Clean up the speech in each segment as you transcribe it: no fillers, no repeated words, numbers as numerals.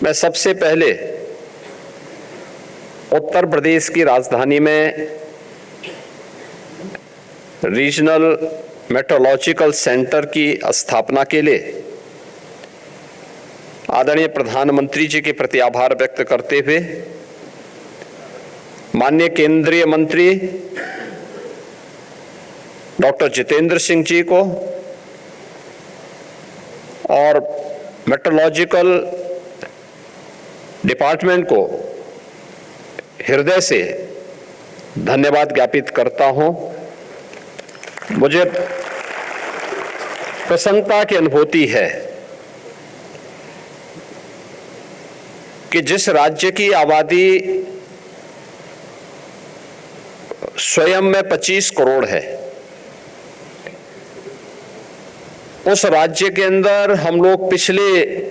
मैं सबसे पहले उत्तर प्रदेश की राजधानी में रीजनल मेट्रोलॉजिकल सेंटर की स्थापना के लिए आदरणीय प्रधानमंत्री जी के प्रति आभार व्यक्त करते हुए माननीय केंद्रीय मंत्री डॉक्टर जितेंद्र सिंह जी को और मेट्रोलॉजिकल डिपार्टमेंट को हृदय से धन्यवाद ज्ञापित करता हूं। मुझे प्रसन्नता की अनुभूति है कि जिस राज्य की आबादी स्वयं में 25 करोड़ है, उस राज्य के अंदर हम लोग पिछले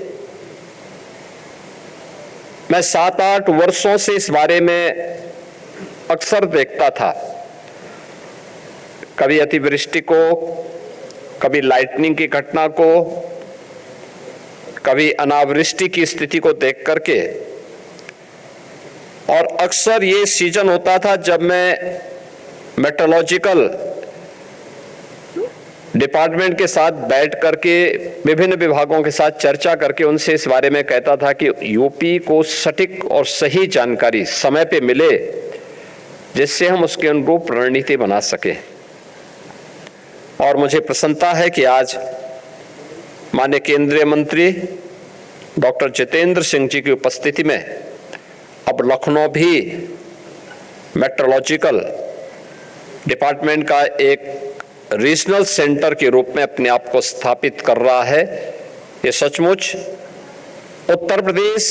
मैं 7-8 वर्षों से इस बारे में अक्सर देखता था, कभी अतिवृष्टि को, कभी लाइटनिंग की घटना को, कभी अनावृष्टि की स्थिति को देख करके, और अक्सर ये सीजन होता था जब मैं मेट्रोलॉजिकल डिपार्टमेंट के साथ बैठ करके विभिन्न विभागों के साथ चर्चा करके उनसे इस बारे में कहता था कि यूपी को सटीक और सही जानकारी समय पे मिले जिससे हम उसके अनुरूप रणनीति बना सकें। और मुझे प्रसन्नता है कि आज माननीय केंद्रीय मंत्री डॉक्टर जितेंद्र सिंह जी की उपस्थिति में अब लखनऊ भी मेट्रोलॉजिकल डिपार्टमेंट का एक रीजनल सेंटर के रूप में अपने आप को स्थापित कर रहा है। ये सचमुच उत्तर प्रदेश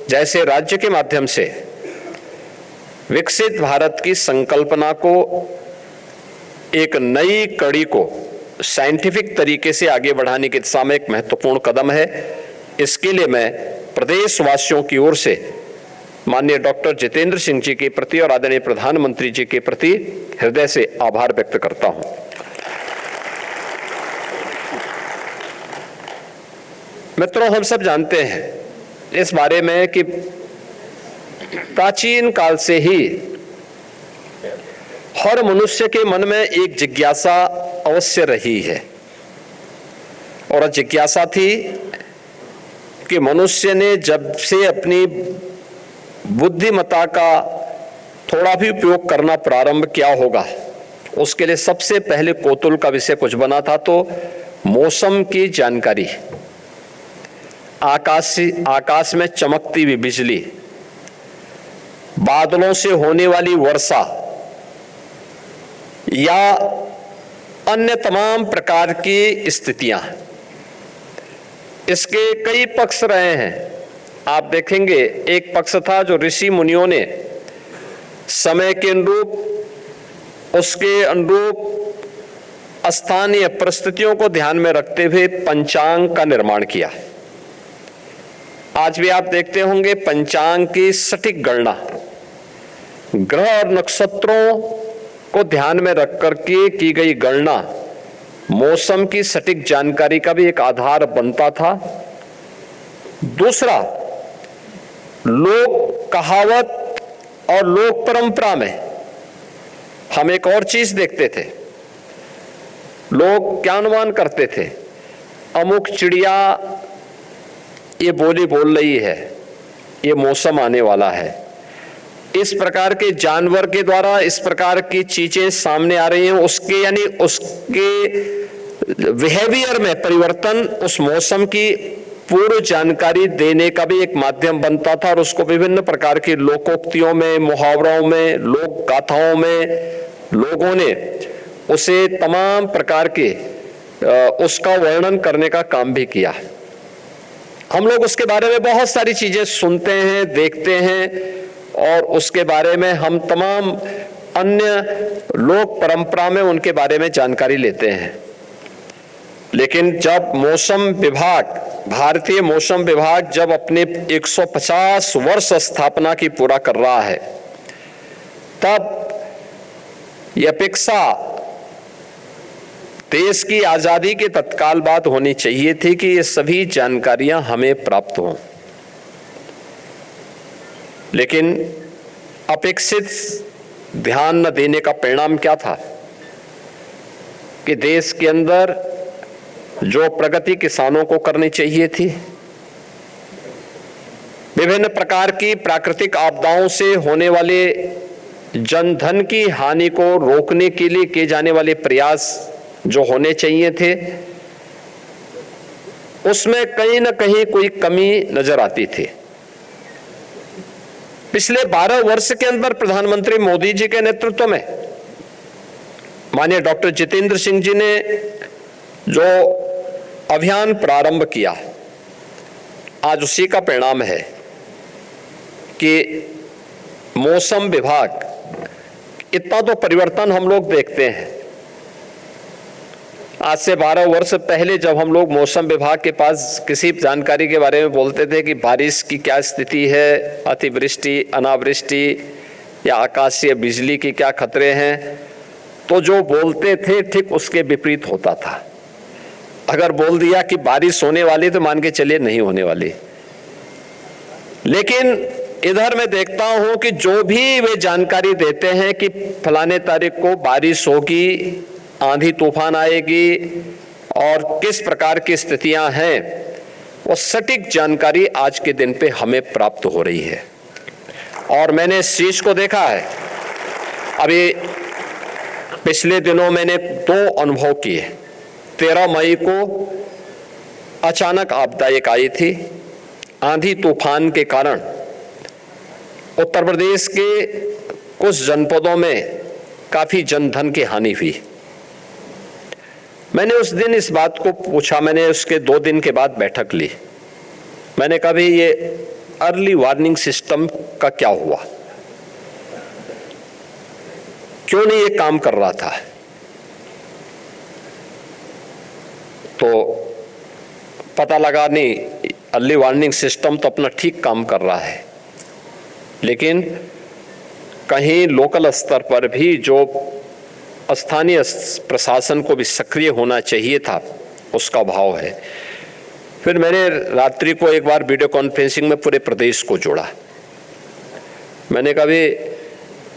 जैसे राज्य के माध्यम से विकसित भारत की संकल्पना को, एक नई कड़ी को साइंटिफिक तरीके से आगे बढ़ाने की दिशा में एक महत्वपूर्ण कदम है। इसके लिए मैं प्रदेशवासियों की ओर से माननीय डॉक्टर जितेंद्र सिंह जी के प्रति और आदरणीय प्रधानमंत्री जी के प्रति हृदय से आभार व्यक्त करता हूं। मित्रों, हम सब जानते हैं इस बारे में कि प्राचीन काल से ही हर मनुष्य के मन में एक जिज्ञासा अवश्य रही है, और जिज्ञासा थी कि मनुष्य ने जब से अपनी बुद्धिमत्ता का थोड़ा भी उपयोग करना प्रारंभ किया होगा, उसके लिए सबसे पहले कौतूहल का विषय कुछ बना था तो मौसम की जानकारी, आकाश में चमकती हुई बिजली, बादलों से होने वाली वर्षा या अन्य तमाम प्रकार की स्थितियां। इसके कई पक्ष रहे हैं। आप देखेंगे एक पक्ष था जो ऋषि मुनियों ने समय के अनुरूप, उसके अनुरूप स्थानीय परिस्थितियों को ध्यान में रखते हुए पंचांग का निर्माण किया। आज भी आप देखते होंगे पंचांग की सटीक गणना ग्रह और नक्षत्रों को ध्यान में रख करके की गई गणना मौसम की सटीक जानकारी का भी एक आधार बनता था। दूसरा, लोक कहावत और लोक परंपरा में हम एक और चीज देखते थे। लोग क्या अनुमान करते थे, अमुक चिड़िया ये बोली बोल रही है, ये मौसम आने वाला है। इस प्रकार के जानवर के द्वारा इस प्रकार की चीजें सामने आ रही हैं, उसके यानी उसके बिहेवियर में परिवर्तन उस मौसम की पूर्व जानकारी देने का भी एक माध्यम बनता था। और उसको विभिन्न प्रकार की लोकोक्तियों में, मुहावरों में, लोक गाथाओं में लोगों ने उसे तमाम प्रकार के उसका वर्णन करने का काम भी किया। हम लोग उसके बारे में बहुत सारी चीजें सुनते हैं, देखते हैं, और उसके बारे में हम तमाम अन्य लोक परंपरा में उनके बारे में जानकारी लेते हैं। लेकिन जब मौसम विभाग, भारतीय मौसम विभाग जब अपने 150 वर्ष स्थापना की पूरा कर रहा है, तब यह अपेक्षा देश की आजादी के तत्काल बाद होनी चाहिए थी कि ये सभी जानकारियां हमें प्राप्त हों। लेकिन अपेक्षित ध्यान न देने का परिणाम क्या था कि देश के अंदर जो प्रगति किसानों को करनी चाहिए थी, विभिन्न प्रकार की प्राकृतिक आपदाओं से होने वाले जनधन की हानि को रोकने के लिए किए जाने वाले प्रयास जो होने चाहिए थे, उसमें कहीं न कहीं कोई कमी नजर आती थी। पिछले 12 वर्ष के अंदर प्रधानमंत्री मोदी जी के नेतृत्व में माननीय डॉक्टर जितेंद्र सिंह जी ने जो अभियान प्रारंभ किया, आज उसी का परिणाम है कि मौसम विभाग, इतना तो परिवर्तन हम लोग देखते हैं। आज से 12 वर्ष पहले जब हम लोग मौसम विभाग के पास किसी जानकारी के बारे में बोलते थे कि बारिश की क्या स्थिति है, अतिवृष्टि, अनावृष्टि या आकाशीय बिजली की क्या खतरे हैं, तो जो बोलते थे ठीक उसके विपरीत होता था। अगर बोल दिया कि बारिश होने वाली तो मान के चलिए नहीं होने वाली। लेकिन इधर मैं देखता हूं कि जो भी वे जानकारी देते हैं कि फलाने तारीख को बारिश होगी, आंधी तूफान आएगी और किस प्रकार की स्थितियां हैं, वो सटीक जानकारी आज के दिन पे हमें प्राप्त हो रही है। और मैंने इस चीज को देखा है। अभी पिछले दिनों मैंने 2 अनुभव किए। 13 मई को अचानक आपदा एक आई थी। आंधी तूफान के कारण उत्तर प्रदेश के कुछ जनपदों में काफी जनधन की हानि हुई। मैंने उस दिन इस बात को पूछा, मैंने उसके 2 दिन के बाद बैठक ली। मैंने कहा भाई ये अर्ली वार्निंग सिस्टम का क्या हुआ, क्यों नहीं ये काम कर रहा था। तो पता लगा नहीं, अर्ली वार्निंग सिस्टम तो अपना ठीक काम कर रहा है, लेकिन कहीं लोकल स्तर पर भी जो स्थानीय प्रशासन को भी सक्रिय होना चाहिए था, उसका अभाव है। फिर मैंने रात्रि को एक बार वीडियो कॉन्फ्रेंसिंग में पूरे प्रदेश को जोड़ा। मैंने कहा भी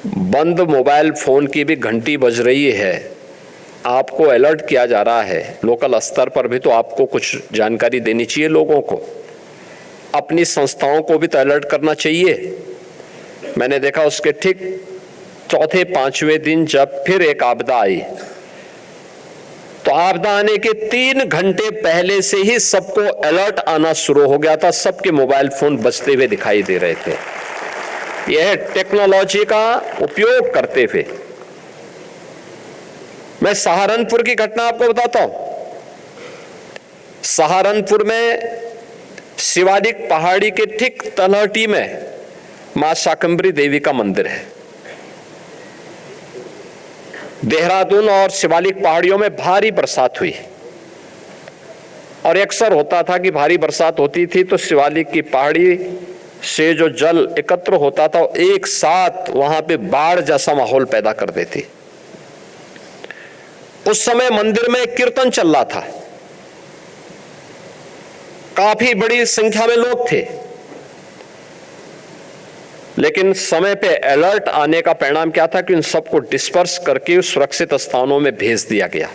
बंद मोबाइल फोन की भी घंटी बज रही है, आपको अलर्ट किया जा रहा है। लोकल स्तर पर भी तो आपको कुछ जानकारी देनी चाहिए लोगों को, अपनी संस्थाओं को भी तो अलर्ट करना चाहिए। मैंने देखा उसके ठीक 4-5वें दिन जब फिर एक आपदा आई, तो आपदा आने के 3 घंटे पहले से ही सबको अलर्ट आना शुरू हो गया था। सबके मोबाइल फोन बजते हुए दिखाई दे रहे थे। यह टेक्नोलॉजी का उपयोग करते हुए। मैं सहारनपुर की घटना आपको बताता हूं। सहारनपुर में शिवालिक पहाड़ी के ठीक तलहटी में मां शाकंभरी देवी का मंदिर है। देहरादून और शिवालिक पहाड़ियों में भारी बरसात हुई और अक्सर होता था कि भारी बरसात होती थी तो शिवालिक की पहाड़ी से जो जल एकत्र होता था एक साथ वहां पे बाढ़ जैसा माहौल पैदा कर देती। उस समय मंदिर में कीर्तन चल रहा था, काफी बड़ी संख्या में लोग थे, लेकिन समय पे अलर्ट आने का परिणाम क्या था कि उन सबको डिस्पर्स करके सुरक्षित स्थानों में भेज दिया गया।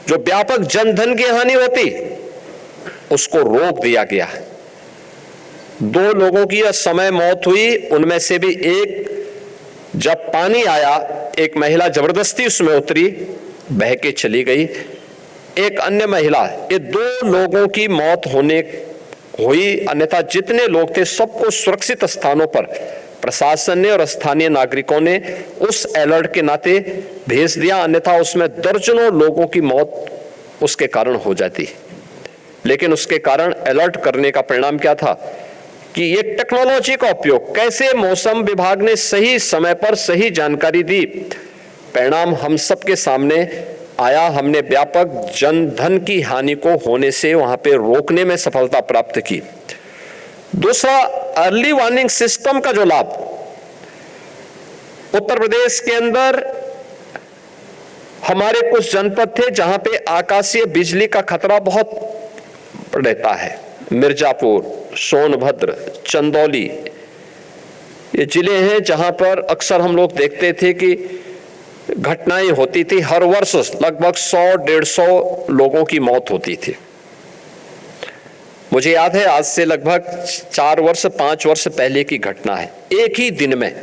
जो व्यापक जनधन की हानि होती उसको रोक दिया गया। 2 लोगों की यह समय मौत हुई, उनमें से भी एक जब पानी आया, एक महिला जबरदस्ती उसमें उतरी, बह के चली गई। एक अन्य महिला, ये 2 लोगों की मौत हुई। अन्यथा जितने लोग थे सबको सुरक्षित स्थानों पर प्रशासन ने और स्थानीय नागरिकों ने उस अलर्ट के नाते भेज दिया, अन्यथा उसमें दर्जनों लोगों की मौत उसके कारण हो जाती। लेकिन उसके कारण अलर्ट करने का परिणाम क्या था कि ये टेक्नोलॉजी का उपयोग कैसे मौसम विभाग ने सही समय पर सही जानकारी दी, परिणाम हम सबके सामने आया। हमने व्यापक जनधन की हानि को होने से वहां पे रोकने में सफलता प्राप्त की। दूसरा, अर्ली वार्निंग सिस्टम का जो लाभ, उत्तर प्रदेश के अंदर हमारे कुछ जनपद थे जहां पे आकाशीय बिजली का खतरा बहुत रहता है। मिर्जापुर, सोनभद्र, चंदौली, ये जिले हैं जहां पर अक्सर हम लोग देखते थे कि घटनाएं होती थी, हर वर्ष लगभग 100-150 लोगों की मौत होती थी। मुझे याद है आज से लगभग 4-5 वर्ष पहले की घटना है, एक ही दिन में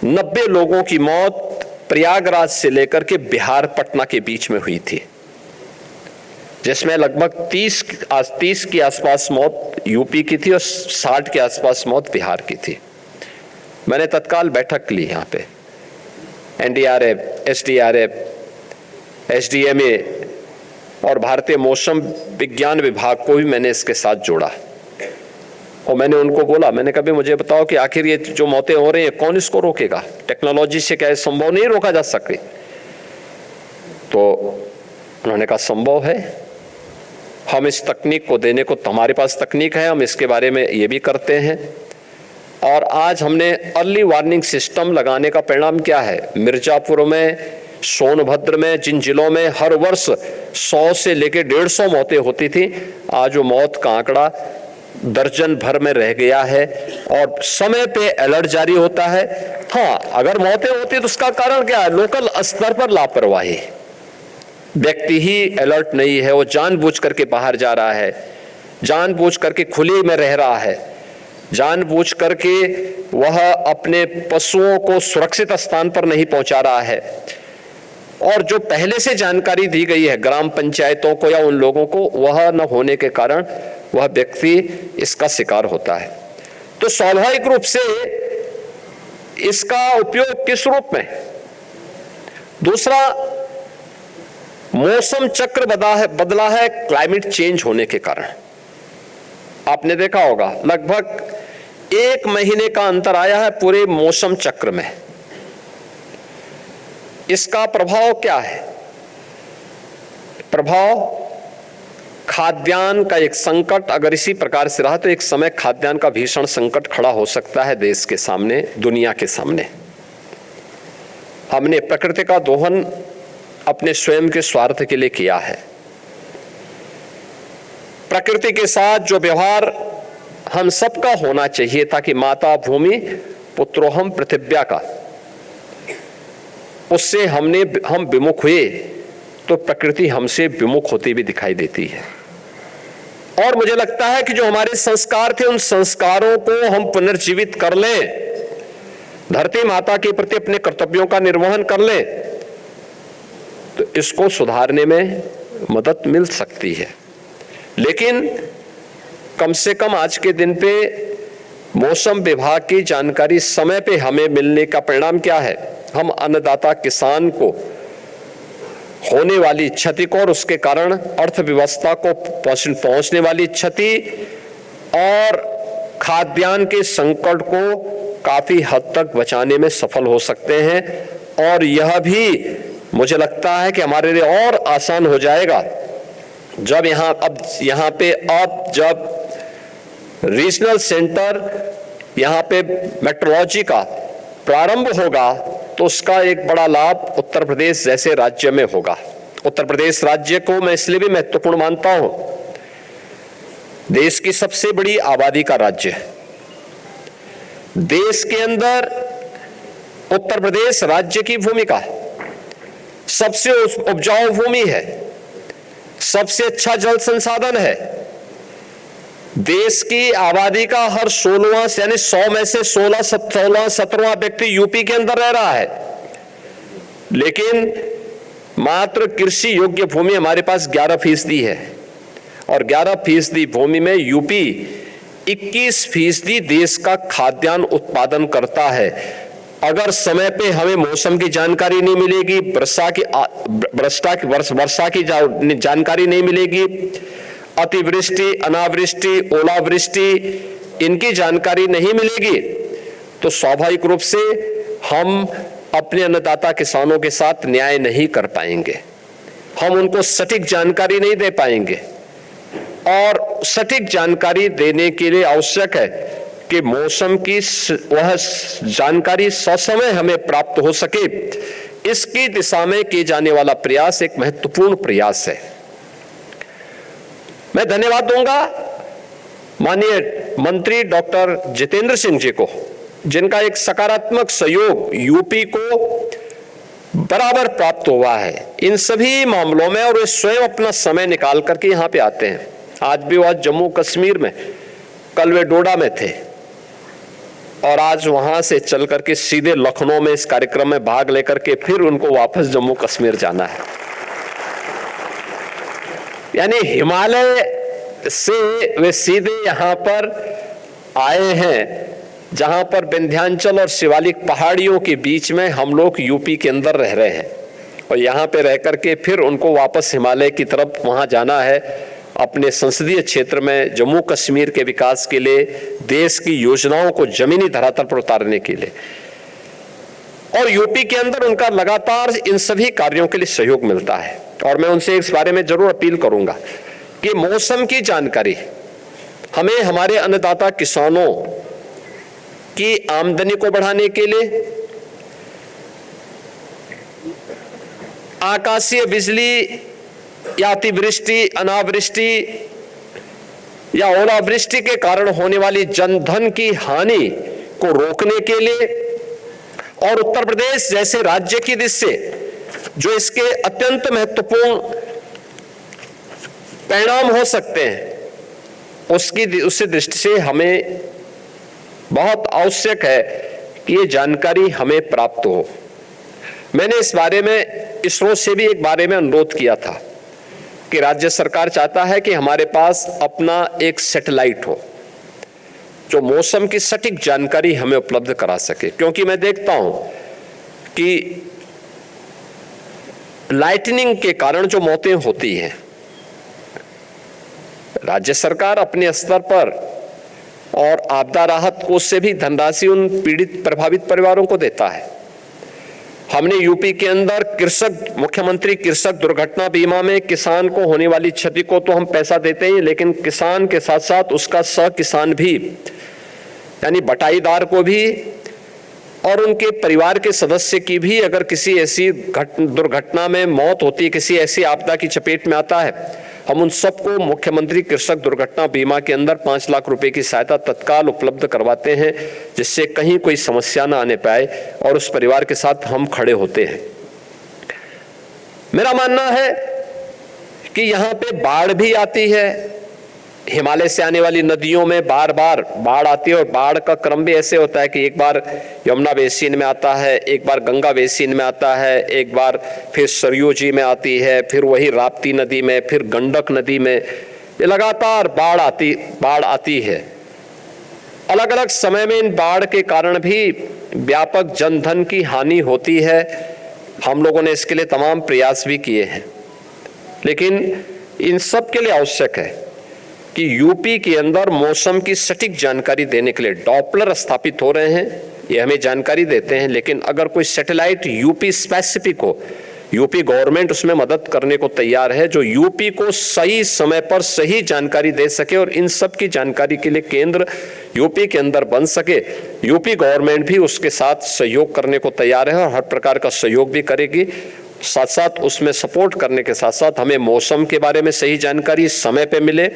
90 लोगों की मौत प्रयागराज से लेकर के बिहार पटना के बीच में हुई थी, जिसमें लगभग 30 के आसपास मौत यूपी की थी और 60 के आसपास मौत बिहार की थी। मैंने तत्काल बैठक ली यहाँ पे, एनडीआरएफ, एसडीआरएफ, एसडीएमए और भारतीय मौसम विज्ञान विभाग को भी मैंने इसके साथ जोड़ा और मैंने उनको बोला, मैंने कहा मुझे बताओ कि आखिर ये जो मौतें हो रही हैं कौन इसको रोकेगा? टेक्नोलॉजी से क्या संभव नहीं रोका जा सके? तो उन्होंने कहा संभव है, हम इस तकनीक को देने को, हमारे पास तकनीक है, हम इसके बारे में ये भी करते हैं। और आज हमने अर्ली वार्निंग सिस्टम लगाने का परिणाम क्या है? मिर्जापुर में, सोनभद्र में, जिन जिलों में हर वर्ष 100 से लेकर 150 मौतें होती थी, आज वो मौत का आंकड़ा दर्जन भर में रह गया है और समय पे अलर्ट जारी होता है। हाँ, अगर मौतें होती तो उसका कारण क्या है? लोकल स्तर पर लापरवाही, व्यक्ति ही अलर्ट नहीं है, वो जानबूझ करके बाहर जा रहा है, जानबूझ करके खुले में रह रहा है, जानबूझ करके वह अपने पशुओं को सुरक्षित स्थान पर नहीं पहुंचा रहा है। और जो पहले से जानकारी दी गई है ग्राम पंचायतों को या उन लोगों को, वह न होने के कारण वह व्यक्ति इसका शिकार होता है। तो स्वाभाविक रूप से इसका उपयोग किस रूप में? दूसरा, मौसम चक्र बदला है क्लाइमेट चेंज होने के कारण। आपने देखा होगा लगभग 1 महीने का अंतर आया है पूरे मौसम चक्र में। इसका प्रभाव क्या है? प्रभाव खाद्यान्न का एक संकट अगर इसी प्रकार से रहा तो एक समय खाद्यान्न का भीषण संकट खड़ा हो सकता है देश के सामने, दुनिया के सामने। हमने प्रकृति का दोहन अपने स्वयं के स्वार्थ के लिए किया है। प्रकृति के साथ जो व्यवहार हम सबका होना चाहिए था कि माता भूमि पुत्रोहम पृथिव्या का, उससे हम विमुख हुए तो प्रकृति हमसे विमुख होती भी दिखाई देती है। और मुझे लगता है कि जो हमारे संस्कार थे उन संस्कारों को हम पुनर्जीवित कर लें, धरती माता के प्रति अपने कर्तव्यों का निर्वहन कर लें, तो इसको सुधारने में मदद मिल सकती है। लेकिन कम से कम आज के दिन पे मौसम विभाग की जानकारी समय पे हमें मिलने का परिणाम क्या है? हम अन्नदाता किसान को होने वाली क्षति को और उसके कारण अर्थव्यवस्था को पहुंचने वाली क्षति और खाद्यान्न के संकट को काफी हद तक बचाने में सफल हो सकते हैं। और यह भी मुझे लगता है कि हमारे लिए और आसान हो जाएगा जब यहाँ पे जब रीजनल सेंटर यहाँ पे मेट्रोलॉजी का प्रारंभ होगा तो उसका एक बड़ा लाभ उत्तर प्रदेश जैसे राज्य में होगा। उत्तर प्रदेश राज्य को मैं इसलिए भी महत्वपूर्ण मानता हूं, देश की सबसे बड़ी आबादी का राज्य है। देश के अंदर उत्तर प्रदेश राज्य की भूमिका सबसे उपजाऊ भूमि है, सबसे अच्छा जल संसाधन है। देश की आबादी का हर 16वां यानी 100 में से 17वां व्यक्ति यूपी के अंदर रह रहा है, लेकिन मात्र कृषि योग्य भूमि हमारे पास 11% है और 11% भूमि में यूपी 21% देश का खाद्यान्न उत्पादन करता है। अगर समय पे हमें मौसम की जानकारी नहीं मिलेगी, वर्षा की जानकारी नहीं मिलेगी, अतिवृष्टि, अनावृष्टि, ओलावृष्टि इनकी जानकारी नहीं मिलेगी, तो स्वाभाविक रूप से हम अपने अन्नदाता किसानों के साथ न्याय नहीं कर पाएंगे, हम उनको सटीक जानकारी नहीं दे पाएंगे। और सटीक जानकारी देने के लिए आवश्यक है कि मौसम की वह जानकारी ससमय हमें प्राप्त हो सके। इसकी दिशा में किए जाने वाला प्रयास एक महत्वपूर्ण प्रयास है। मैं धन्यवाद दूंगा माननीय मंत्री डॉक्टर जितेंद्र सिंह जी को, जिनका एक सकारात्मक सहयोग यूपी को बराबर प्राप्त हुआ है इन सभी मामलों में, और वे स्वयं अपना समय निकाल करके यहाँ पे आते हैं। आज भी वो जम्मू कश्मीर में, कल वे डोडा में थे और आज वहां से चल करके सीधे लखनऊ में इस कार्यक्रम में भाग लेकर के फिर उनको वापस जम्मू कश्मीर जाना है। यानी हिमालय से वे सीधे यहां पर आए हैं, जहां पर विंध्याचल और शिवालिक पहाड़ियों के बीच में हम लोग यूपी के अंदर रह रहे हैं, और यहां पे रह करके फिर उनको वापस हिमालय की तरफ वहां जाना है, अपने संसदीय क्षेत्र में जम्मू कश्मीर के विकास के लिए, देश की योजनाओं को जमीनी धरातल पर उतारने के लिए। और यूपी के अंदर उनका लगातार इन सभी कार्यों के लिए सहयोग मिलता है। और मैं उनसे इस बारे में जरूर अपील करूंगा कि मौसम की जानकारी हमें हमारे अन्नदाता किसानों की आमदनी को बढ़ाने के लिए, आकाशीय बिजली या अतिवृष्टि, अनावृष्टि या ओलावृष्टि के कारण होने वाली जनधन की हानि को रोकने के लिए, और उत्तर प्रदेश जैसे राज्य की दृष्टि से जो इसके अत्यंत महत्वपूर्ण परिणाम हो सकते हैं, उसकी दृष्टि से हमें बहुत आवश्यक है कि ये जानकारी हमें प्राप्त हो। मैंने इस बारे में इसरो से भी एक बारे में अनुरोध किया था कि राज्य सरकार चाहता है कि हमारे पास अपना एक सैटेलाइट हो जो मौसम की सटीक जानकारी हमें उपलब्ध करा सके, क्योंकि मैं देखता हूं कि लाइटनिंग के कारण जो मौतें होती हैं, राज्य सरकार अपने स्तर पर और आपदा राहत कोष से भी धनराशि उन पीड़ित प्रभावित परिवारों को देता है। हमने यूपी के अंदर कृषक, मुख्यमंत्री कृषक दुर्घटना बीमा में किसान को होने वाली क्षति को तो हम पैसा देते हैं, लेकिन किसान के साथ साथ उसका सह किसान भी, यानी बटाईदार को भी और उनके परिवार के सदस्य की भी अगर किसी ऐसी दुर्घटना में मौत होती है, किसी ऐसी आपदा की चपेट में आता है, हम उन सबको मुख्यमंत्री कृषक दुर्घटना बीमा के अंदर 5 लाख रुपए की सहायता तत्काल उपलब्ध करवाते हैं, जिससे कहीं कोई समस्या ना आने पाए और उस परिवार के साथ हम खड़े होते हैं। मेरा मानना है कि यहाँ पे बाढ़ भी आती है, हिमालय से आने वाली नदियों में बार बार बाढ़ आती है, और बाढ़ का क्रम भी ऐसे होता है कि एक बार यमुना बेसिन में आता है, एक बार गंगा बेसिन में आता है, एक बार फिर सरयू जी में आती है, फिर वही राप्ती नदी में, फिर गंडक नदी में, ये लगातार बाढ़ आती है। अलग अलग समय में इन बाढ़ के कारण भी व्यापक जनधन की हानि होती है। हम लोगों ने इसके लिए तमाम प्रयास भी किए हैं, लेकिन इन सब के लिए आवश्यक है कि यूपी के अंदर मौसम की सटीक जानकारी देने के लिए डॉपलर स्थापित हो रहे हैं, ये हमें जानकारी देते हैं, लेकिन अगर कोई सैटेलाइट यूपी स्पेसिफिक हो, यूपी गवर्नमेंट उसमें मदद करने को तैयार है, जो यूपी को सही समय पर सही जानकारी दे सके और इन सब की जानकारी के लिए केंद्र यूपी के अंदर बन सके। यूपी गवर्नमेंट भी उसके साथ सहयोग करने को तैयार है और हर प्रकार का सहयोग भी करेगी। साथ साथ उसमें सपोर्ट करने के साथ साथ हमें मौसम के बारे में सही जानकारी समय पे मिले।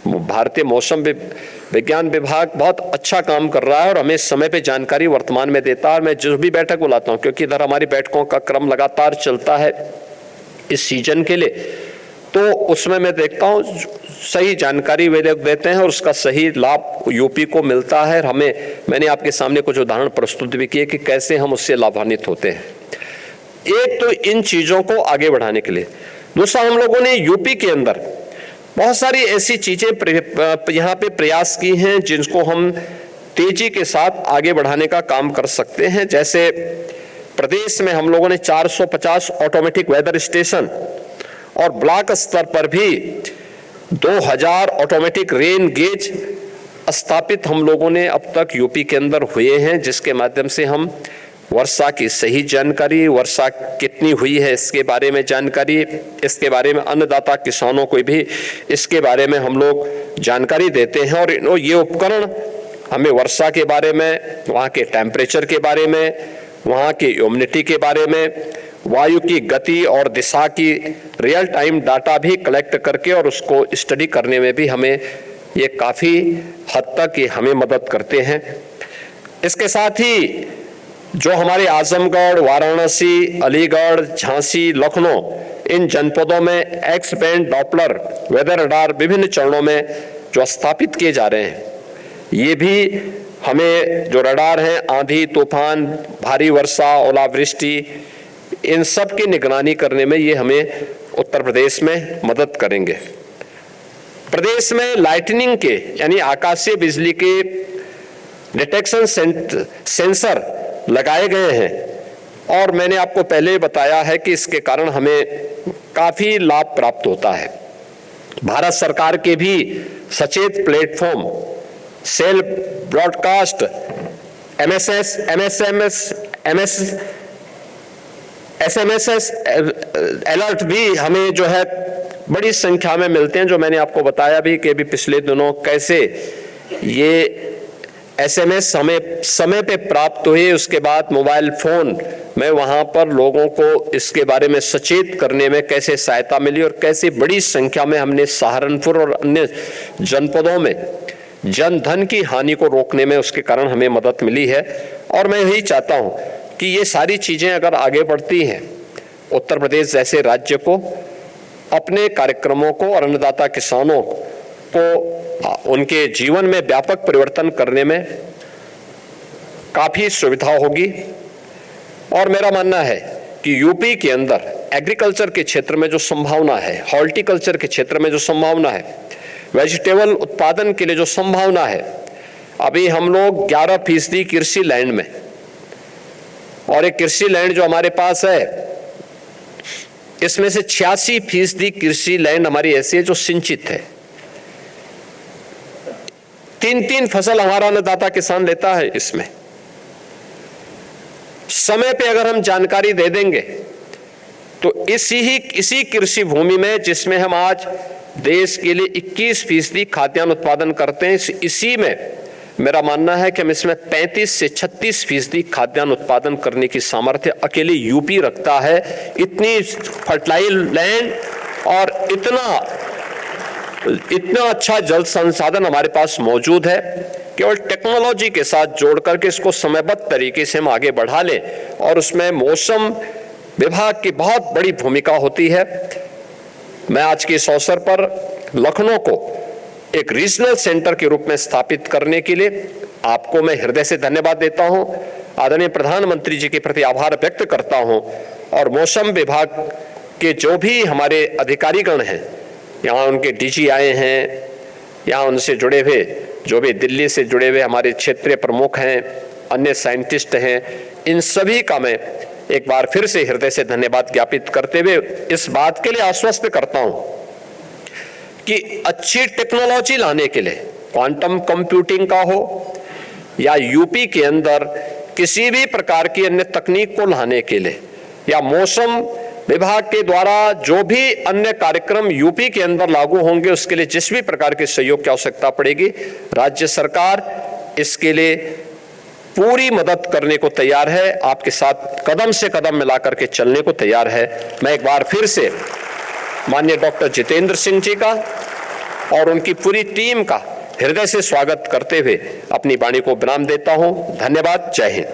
भारतीय मौसम विज्ञान विभाग बहुत अच्छा काम कर रहा है और हमें समय पे जानकारी वर्तमान में देता है। मैं जो भी बैठक बुलाता हूं, क्योंकि इधर हमारी बैठकों का क्रम लगातार चलता है इस सीजन के लिए, तो उसमें मैं देखता हूं सही जानकारी वे लोग देते हैं और उसका सही लाभ यूपी को मिलता है। मैंने आपके सामने कुछ उदाहरण प्रस्तुत भी किए कि कैसे हम उससे लाभान्वित होते हैं। एक तो इन चीजों को आगे बढ़ाने के लिए, दूसरा हम लोगों ने यूपी के अंदर बहुत सारी ऐसी चीजें यहाँ पे प्रयास की हैं जिनको हम तेजी के साथ आगे बढ़ाने का काम कर सकते हैं। जैसे प्रदेश में हम लोगों ने 450 ऑटोमेटिक वेदर स्टेशन और ब्लॉक स्तर पर भी 2000 ऑटोमेटिक रेन गेज स्थापित हम लोगों ने अब तक यूपी के अंदर हुए हैं, जिसके माध्यम से हम वर्षा की सही जानकारी, वर्षा कितनी हुई है इसके बारे में जानकारी, इसके बारे में अन्नदाता किसानों को भी इसके बारे में हम लोग जानकारी देते हैं। और ये उपकरण हमें वर्षा के बारे में, वहाँ के टेम्परेचर के बारे में, वहाँ की ह्यूमिडिटी के बारे में, वायु की गति और दिशा की रियल टाइम डाटा भी कलेक्ट करके और उसको स्टडी करने में भी हमें ये काफ़ी हद तक ये हमें मदद करते हैं। इसके साथ ही जो हमारे आजमगढ़, वाराणसी, अलीगढ़, झांसी, लखनऊ, इन जनपदों में X band Doppler weather radar विभिन्न चरणों में जो स्थापित किए जा रहे हैं, ये भी हमें जो रडार हैं आंधी, तूफान, भारी वर्षा, ओलावृष्टि, इन सब की निगरानी करने में ये हमें उत्तर प्रदेश में मदद करेंगे। प्रदेश में लाइटनिंग के यानी आकाशीय बिजली के डिटेक्शन सेंसर लगाए गए हैं और मैंने आपको पहले बताया है कि इसके कारण हमें काफी लाभ प्राप्त होता है। भारत सरकार के भी सचेत platform cell broadcast SMS alert भी हमें जो है बड़ी संख्या में मिलते हैं, जो मैंने आपको बताया भी कि अभी पिछले दिनों कैसे ये एसएमएस हमें समय पे प्राप्त हुए। उसके बाद मोबाइल फोन में वहां पर लोगों को इसके बारे में सचेत करने में कैसे सहायता मिली और कैसे बड़ी संख्या में हमने सहारनपुर और अन्य जनपदों में जनधन की हानि को रोकने में उसके कारण हमें मदद मिली है। और मैं यही चाहता हूं कि ये सारी चीजें अगर आगे बढ़ती हैं, उत्तर प्रदेश जैसे राज्य को अपने कार्यक्रमों को और अन्नदाता किसानों को उनके जीवन में व्यापक परिवर्तन करने में काफी सुविधा होगी। और मेरा मानना है कि यूपी के अंदर एग्रीकल्चर के क्षेत्र में जो संभावना है, हॉर्टिकल्चर के क्षेत्र में जो संभावना है, वेजिटेबल उत्पादन के लिए जो संभावना है, अभी हम लोग 11% कृषि लैंड में, और एक कृषि लैंड जो हमारे पास है इसमें से 86% कृषि लैंड हमारी ऐसी है जो सिंचित है। 3 फसल हमारा अन्नदाता किसान लेता है। इसमें समय पे अगर हम जानकारी दे देंगे तो इसी कृषि भूमि में, जिसमें हम आज देश के लिए 21% खाद्यान्न उत्पादन करते हैं, इसी में मेरा मानना है कि हम इसमें 35 से 36% खाद्यान्न उत्पादन करने की सामर्थ्य अकेले यूपी रखता है। इतनी फर्टाइल लैंड और इतना अच्छा जल संसाधन हमारे पास मौजूद है। केवल टेक्नोलॉजी के साथ जोड़ करके इसको समयबद्ध तरीके से हम आगे बढ़ा लें, और उसमें मौसम विभाग की बहुत बड़ी भूमिका होती है। मैं आज के इस अवसर पर लखनऊ को एक रीजनल सेंटर के रूप में स्थापित करने के लिए आपको मैं हृदय से धन्यवाद देता हूं, आदरणीय प्रधानमंत्री जी के प्रति आभार व्यक्त करता हूं, और मौसम विभाग के जो भी हमारे अधिकारीगण हैं, यहाँ उनके डीजी आए हैं, यहाँ उनसे जुड़े हुए जो भी दिल्ली से जुड़े हुए हमारे क्षेत्रीय प्रमुख हैं, अन्य साइंटिस्ट हैं, इन सभी का मैं एक बार फिर से हृदय से धन्यवाद ज्ञापित करते हुए इस बात के लिए आश्वस्त करता हूं कि अच्छी टेक्नोलॉजी लाने के लिए, क्वांटम कंप्यूटिंग का हो या यूपी के अंदर किसी भी प्रकार की अन्य तकनीक को लाने के लिए, या मौसम विभाग के द्वारा जो भी अन्य कार्यक्रम यूपी के अंदर लागू होंगे, उसके लिए जिस भी प्रकार के सहयोग की आवश्यकता पड़ेगी, राज्य सरकार इसके लिए पूरी मदद करने को तैयार है, आपके साथ कदम से कदम मिलाकर के चलने को तैयार है। मैं एक बार फिर से माननीय डॉक्टर जितेंद्र सिंह जी का और उनकी पूरी टीम का हृदय से स्वागत करते हुए अपनी वाणी को विराम देता हूं। धन्यवाद। जय हिंद।